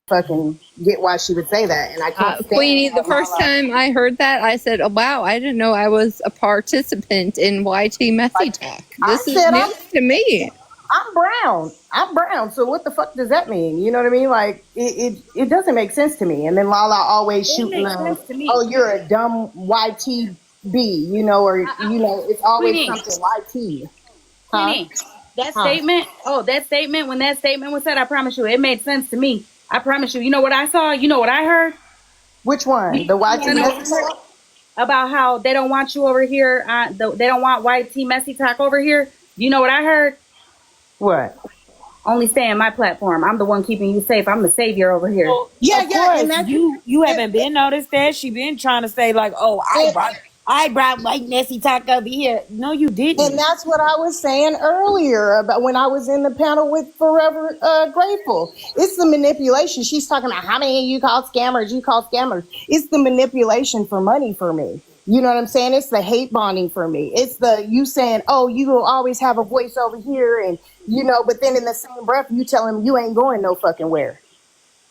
fucking get why she would say that, and I can't stand Queenie, the that first Lala. time I heard that, I said, oh, wow, I didn't know I was a participant in YT Messy Like Talk. I This is said, new to me. I'm brown. I'm brown. So what the fuck does that mean? You know what I mean? Like it doesn't make sense to me. And then Lala always It shooting makes them. sense to me. Oh, you're a dumb YTB. You know, or you know, it's always Queenie, something YT. Huh? Queenie, that Huh? statement. Oh, that statement. When that statement was said, I promise you, it made sense to me. I promise you. You know what I saw? You know what I heard? Which one? The You want YT to know what I message? heard? About how they don't want you over here. They don't want YT Messy Talk over here. You know what I heard? What? Only stay in my platform. I'm the one keeping you safe. I'm the savior over here. Well, Yeah, of yeah, and course, that's you haven't been noticed that she been trying to say like, oh, it, I brought white messy talk over here. No, you and didn't. that's what I was saying earlier about when I was in the panel with Forever Grateful. It's the manipulation. She's talking about how many of you call scammers, you call scammers. It's the manipulation for money for me. You know what I'm saying? It's the hate bonding for me. It's the you saying, oh, you will always have a voice over here. And, you know, but then in the same breath, you tell him you ain't going no fucking where.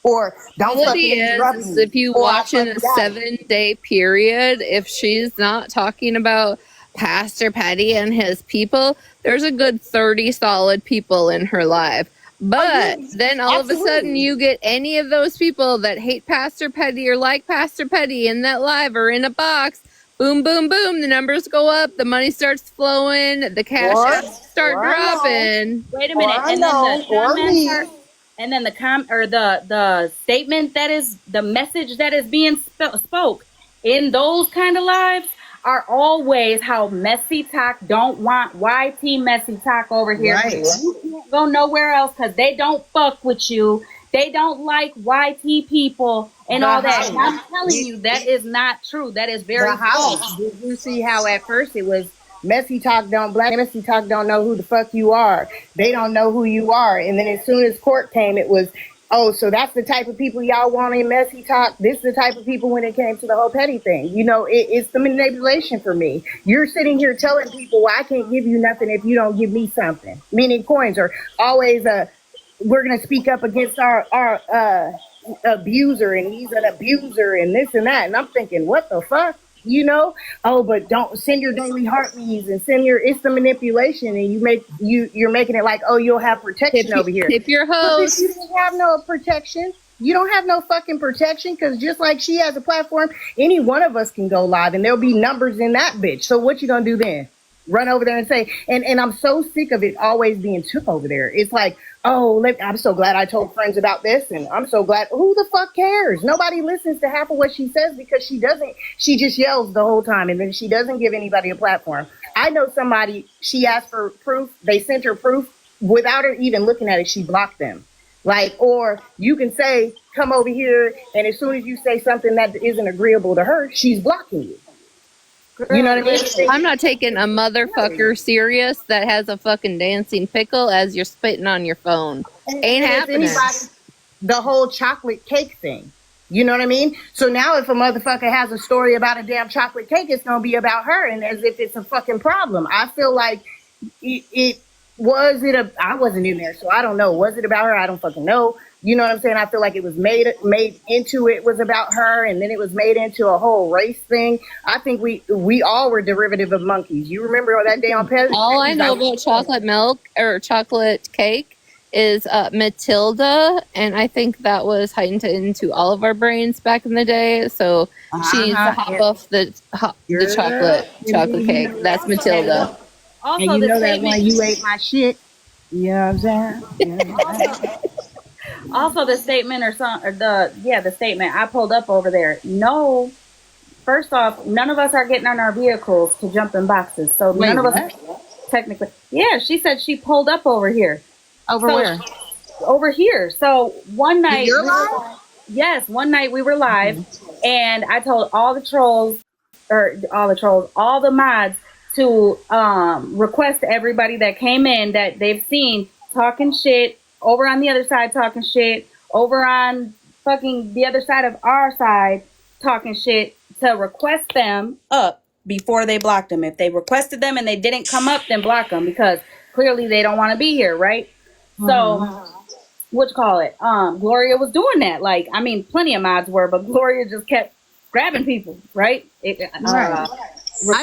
Or don't Reality fucking interrupt is, me. if you Or I watch in a fucking got it. 7-day period, if she's not talking about Pastor Petty and his people, there's a good 30 solid people in her life. But then all of a sudden Absolutely. you get any of those people that hate Pastor Petty or like Pastor Petty in that live or in a box, boom, boom, boom, the numbers go up, the money starts flowing, the cash Or, apps start or dropping. Wait a or minute, and then the unknown, or comments me. are, and then the statement that is the message that is being spoke in those kind of lives are always how Messy Talk don't want YT Messy Talk over here. Right. You can't go nowhere else because they don't fuck with you. They don't like YT people and all that. And I'm telling you, that is not true. That is very The house. false. Did you see how at first it was messy talk black messy talk don't know who the fuck you are. They don't know who you are. And then as soon as court came, it was, oh, so that's the type of people y'all want in messy talk. This is the type of people when it came to the whole petty thing. You know, it's the manipulation for me. You're sitting here telling people, well, I can't give you nothing if you don't give me something. Meaning coins are always we're gonna speak up against our abuser, and he's an abuser and this and that. And I'm thinking, what the fuck? You know? Oh, but don't send your daily heartbeats and send your it's the manipulation, and you're making it like, oh, you'll have protection over here. Tip your But host. you don't have no protection. You don't have no fucking protection because just like she has a platform, any one of us can go live and there'll be numbers in that bitch. So what you gonna do then? Run over there and say, and I'm so sick of it always being took over there. It's like, oh, I'm so glad I told friends about this, and I'm so glad. Who the fuck cares? Nobody listens to half of what she says because she doesn't. She just yells the whole time, and then she doesn't give anybody a platform. I know somebody. She asked for proof. They sent her proof without her even looking at it. She blocked them. Like, or you can say, come over here, and as soon as you say something that isn't agreeable to her, she's blocking you. You know what I mean? I'm not taking a motherfucker serious that has a fucking dancing pickle as you're spitting on your phone. Ain't happening. The whole chocolate cake thing. You know what I mean? So now if a motherfucker has a story about a damn chocolate cake, it's going to be about her, and as if it's a fucking problem. I feel like I wasn't in there, so I don't know. Was it about her? I don't fucking know. You know what I'm saying? I feel like it was made into it was about her, and then it was made into a whole race thing. I think we all were derivative of monkeys. You remember that day on Pez? All I know about chocolate milk or chocolate cake is Matilda, and I think that was heightened into all of our brains back in the day. So she's the hop off the chocolate cake. That's Matilda. Also, and you know the that statement. one, you ate my shit. You know what I'm saying? Also, the statement the statement I pulled up over there. No, first off, none of us are getting on our vehicles to jump in boxes. So none of us technically. Yeah, she said she pulled up over here. Where? Over here. So one night, You're live? yes, one night we were live, and I told all the mods to request everybody that came in that they've seen talking shit over on the other side, talking shit over on fucking the other side of our side, talking shit, to request them up before they blocked them. If they requested them and they didn't come up, then block them, because clearly they don't want to be here, right? So what you call it? Gloria was doing that. Like, I mean, plenty of mods were, but Gloria just kept grabbing people, right? Right.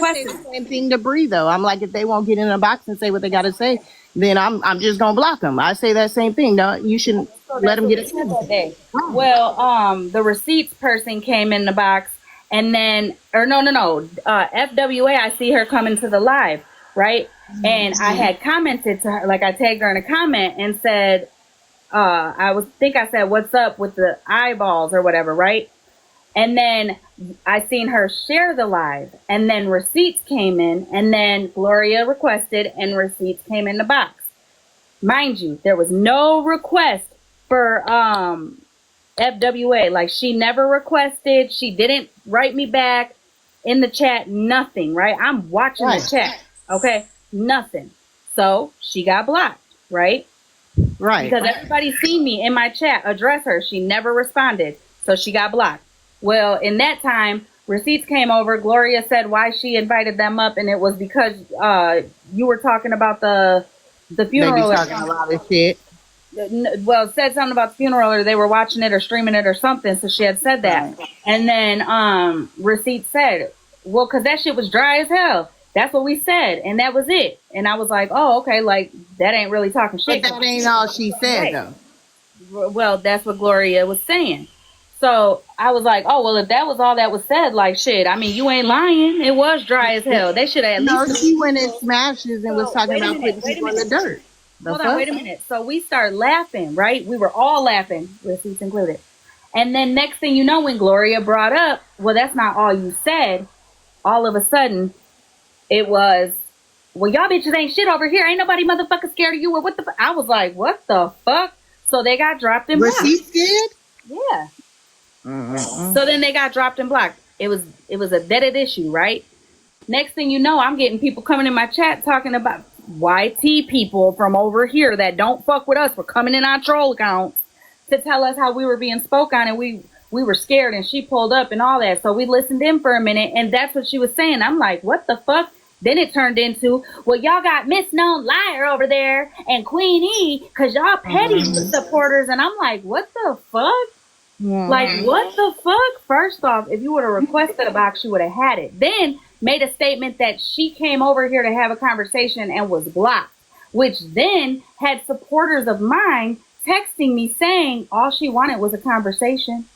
I say the same thing to Bree though. I'm like, if they won't get in a box and say what they got to say, then I'm just gonna block them. I say that same thing. No, you shouldn't let them get it that day. Well, the receipts person came in the box, and then, or no, FWA. I see her coming to the live, right? And I had commented to her, like I tagged her in a comment and said, I said, "What's up with the eyeballs or whatever," right? And then I seen her share the live, and then receipts came in, and then Gloria requested, and receipts came in the box. Mind you, there was no request for FWA. Like, she never requested. She didn't write me back in the chat. Nothing, right? I'm watching the chat. Okay, nothing. So she got blocked, right? Right. Because everybody seen me in my chat address her. She never responded, so she got blocked. Well, in that time, receipts came over. Gloria said why she invited them up, and it was because you were talking about the funeral. They be talking a lot of shit. Well, it said something about the funeral, or they were watching it or streaming it or something. So she had said that, and then receipts said, "Well, because that shit was dry as hell." That's what we said, and that was it. And I was like, "Oh, okay, like that ain't really talking shit." But that ain't all she said, though. Well, that's what Gloria was saying. So I was like, "Oh, well, if that was all that was said, like shit. I mean, you ain't lying. It was dry as hell. They should have at least." She went in smashes and was talking about putting people in the dirt. Hold on, wait a minute. So we started laughing, right? We were all laughing, receipts included. And then next thing you know, when Gloria brought up, "Well, that's not all you said," all of a sudden, it was, "Well, y'all bitches ain't shit over here. Ain't nobody motherfucking scared of you." Or what the I was like, what the fuck? So they got dropped and blocked. Receipts did? Yeah. So then they got dropped and blocked. It was a deaded issue, right? Next thing you know, I'm getting people coming in my chat talking about YT people from over here that don't fuck with us for coming in on troll accounts to tell us how we were being spoke on, and we were scared, and she pulled up and all that. So we listened in for a minute, and that's what she was saying. I'm like, what the fuck? Then it turned into, "Well, y'all got Miss Known Liar over there and Queen E because y'all petty supporters." And I'm like, what the fuck? Like, what the fuck? First off, if you would have requested a box, you would have had it. Then made a statement that she came over here to have a conversation and was blocked, which then had supporters of mine texting me saying all she wanted was a conversation.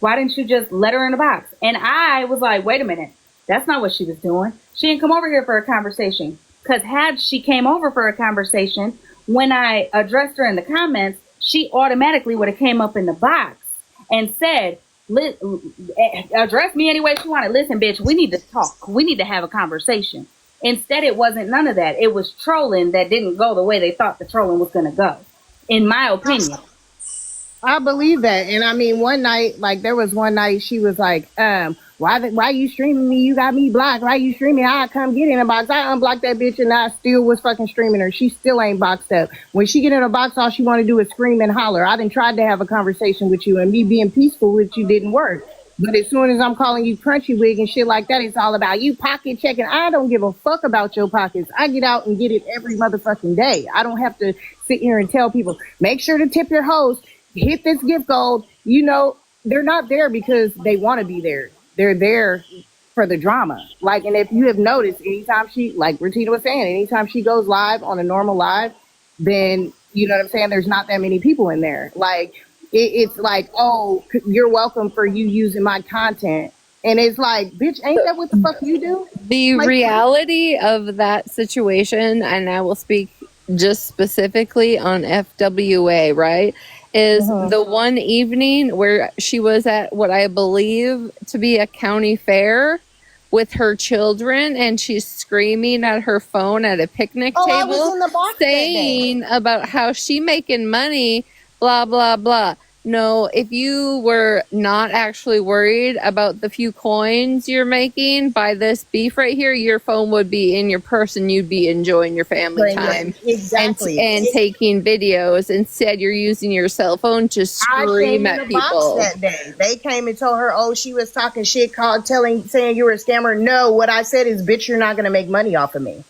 Why didn't you just let her in the box? And I was like, wait a minute. That's not what she was doing. She didn't come over here for a conversation. Because had she came over for a conversation, when I addressed her in the comments, she automatically would have came up in the box and said, address me any way she wanted. "Listen, bitch, we need to talk. We need to have a conversation." Instead, it wasn't none of that. It was trolling that didn't go the way they thought the trolling was going to go, in my opinion. I believe that. And I mean, one night, like there was one night she was like, why you streaming me? You got me blocked. Why you streaming? I come get in a box. I unblocked that bitch and I still was fucking streaming her. She still ain't boxed up. When she get in a box, all she want to do is scream and holler. I done tried to have a conversation with you, and me being peaceful with you didn't work. But as soon as I'm calling you crunchy wig and shit like that, it's all about you pocket checking. I don't give a fuck about your pockets. I get out and get it every motherfucking day. I don't have to sit here and tell people, make sure to tip your host. Hit this gift gold. You know, they're not there because they want to be there. They're there for the drama. Like, and if you have noticed, anytime she, like Ratina was saying, anytime she goes live on a normal live, then, you know what I'm saying, there's not that many people in there. Like, it's like, "Oh, you're welcome for you using my content." And it's like, bitch, ain't that what the fuck you do? The Like, reality of that situation, and I will speak just specifically on FWA, right, is the one evening where she was at what I believe to be a county fair with her children, and she's screaming at her phone at a picnic I was table in the box saying about how she making money, blah, blah, blah. No, if you were not actually worried about the few coins you're making by this beef right here, your phone would be in your purse and you'd be enjoying your family time. Exactly. And taking videos. Instead, you're using your cell phone to scream at people. That day. They came and told her, "Oh, she was talking shit, saying you were a scammer." No, what I said is, "Bitch, you're not going to make money off of me."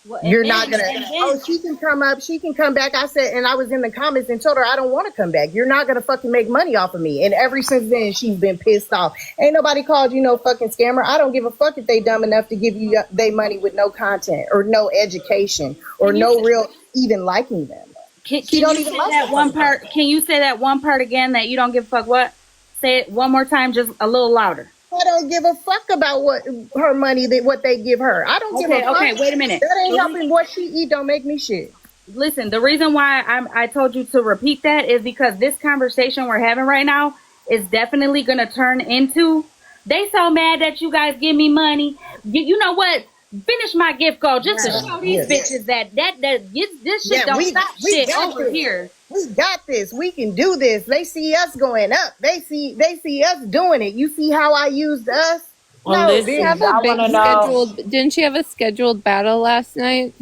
Well, You're not gonna. Oh, she can come up. She can come back. I said, and I was in the comments and told her I don't want to come back. You're not gonna fucking make money off of me. And ever since then, she's been pissed off. Ain't nobody called you no fucking scammer. I don't give a fuck if they dumb enough to give you they money with no content or no education or no real even liking them. Can you say that one part? Can you say that one part again? That you don't give a fuck. What? Say it one more time, just a little louder. I don't give a fuck about what her money, what they give her. I don't give a fuck. Okay, wait a minute. That ain't helping what she eat. Don't make me shit. Listen, the reason why I told you to repeat that is because this conversation we're having right now is definitely going to turn into, they so mad that you guys give me money. You know what? Finish my gift card just to show these bitches that this shit don't stop shit over here. We got this. We can do this. They see us going up. They see us doing it. You see how I used us? Well, No, listen, Have a big scheduled. Didn't she have a scheduled battle last night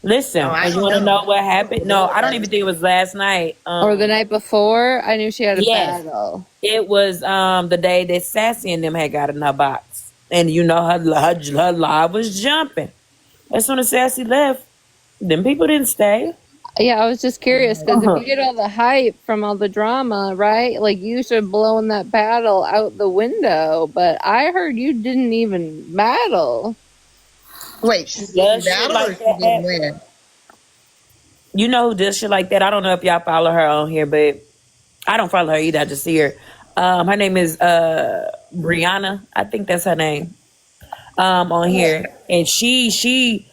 listen, you want to know what happened? No, I don't even think it was last night. or the night before? I knew she had a battle. It was the day that Sassy and them had got in her box, and you know her live was jumping. As soon as Sassy left, them people didn't stay. Yeah, I was just curious because if you get all the hype from all the drama, right? Like you should have blown that battle out the window. But I heard you didn't even battle. Wait, she didn't battle or she didn't win? You know who does shit like that? I don't know if y'all follow her on here, but I don't follow her either. I just see her. Her name is Brianna. I think that's her name. On here, and she.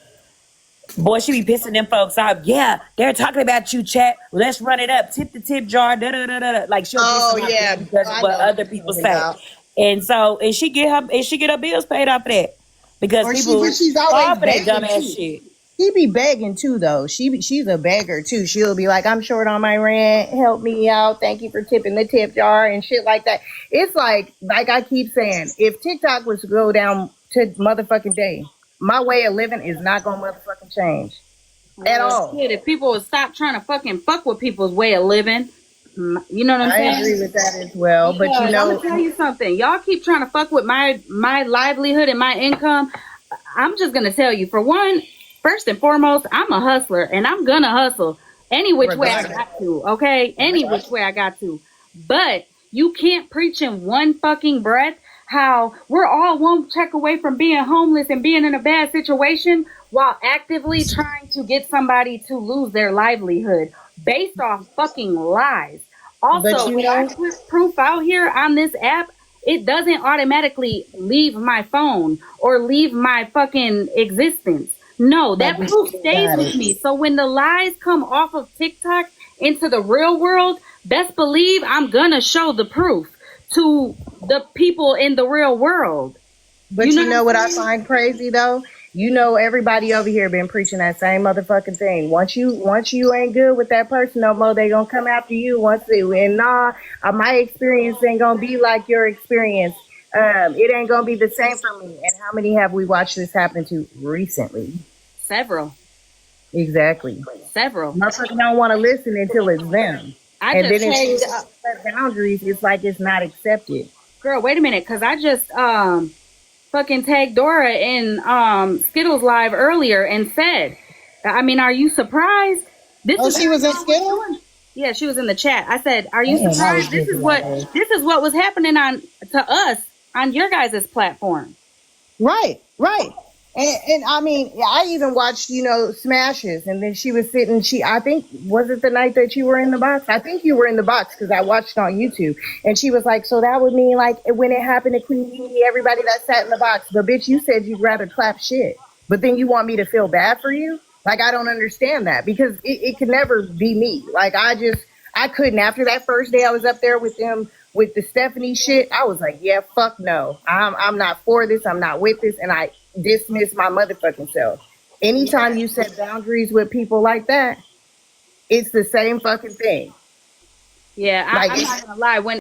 Boy, she be pissing them folks off. Yeah, they're talking about you, chat. Let's run it up. Tip the tip jar. Da da da da. Like she'll piss them off because of what other people say. And so, and she get her bills paid off of that because she's always for that dumbass shit. She be begging too, though. She's a beggar too. She'll be like, "I'm short on my rent. Help me out. Thank you for tipping the tip jar and shit like that." It's like I keep saying, if TikTok was to go down to motherfucking day, my way of living is not gonna motherfucking change at all. Shit, if people would stop trying to fucking fuck with people's way of living, you know what I'm saying? I agree with that as well. But you know, I'm gonna tell you something. Y'all keep trying to fuck with my livelihood and my income. I'm just gonna tell you, for one, first and foremost, I'm a hustler and I'm gonna hustle any which way I got to. Okay, any which way I got to. But you can't preach in one fucking breath how we're all one check away from being homeless and being in a bad situation while actively trying to get somebody to lose their livelihood based off fucking lies. Also, when I put proof out here on this app, it doesn't automatically leave my phone or leave my fucking existence. No, that proof stays with me. So when the lies come off of TikTok into the real world, best believe I'm gonna show the proof to the people in the real world. But you know what I find crazy though? You know, everybody over here been preaching that same motherfucking thing. Once you ain't good with that person no more, they gonna come after you. My experience ain't gonna be like your experience. It ain't gonna be the same for me. And how many have we watched this happen to recently? Several. Exactly. Several. Motherfuckers don't want to listen until it's them. And then if set boundaries, it's like it's not accepted. Girl, wait a minute, because I just fucking tagged Dora in Skittles Live earlier and said, I mean, are you surprised? She was in Skittles? Yeah, she was in the chat. I said, are you surprised? This is what was happening to us on your guys' platform. Right. And I mean, I even watched, Smashes, and then she was sitting, I think, was it the night that you were in the box? I think you were in the box because I watched on YouTube. And she was like, so that would mean like when it happened to Queen Kiki, everybody that sat in the box. But bitch, you said you'd rather clap shit. But then you want me to feel bad for you? Like, I don't understand that because it could never be me. Like, I couldn't. After that first day I was up there with them, with the Stephanie shit, I was like, yeah, fuck no. I'm not for this. I'm not with this. And I dismiss my motherfucking self. Anytime you set boundaries with people like that, it's the same fucking thing. Yeah, I'm not gonna lie. When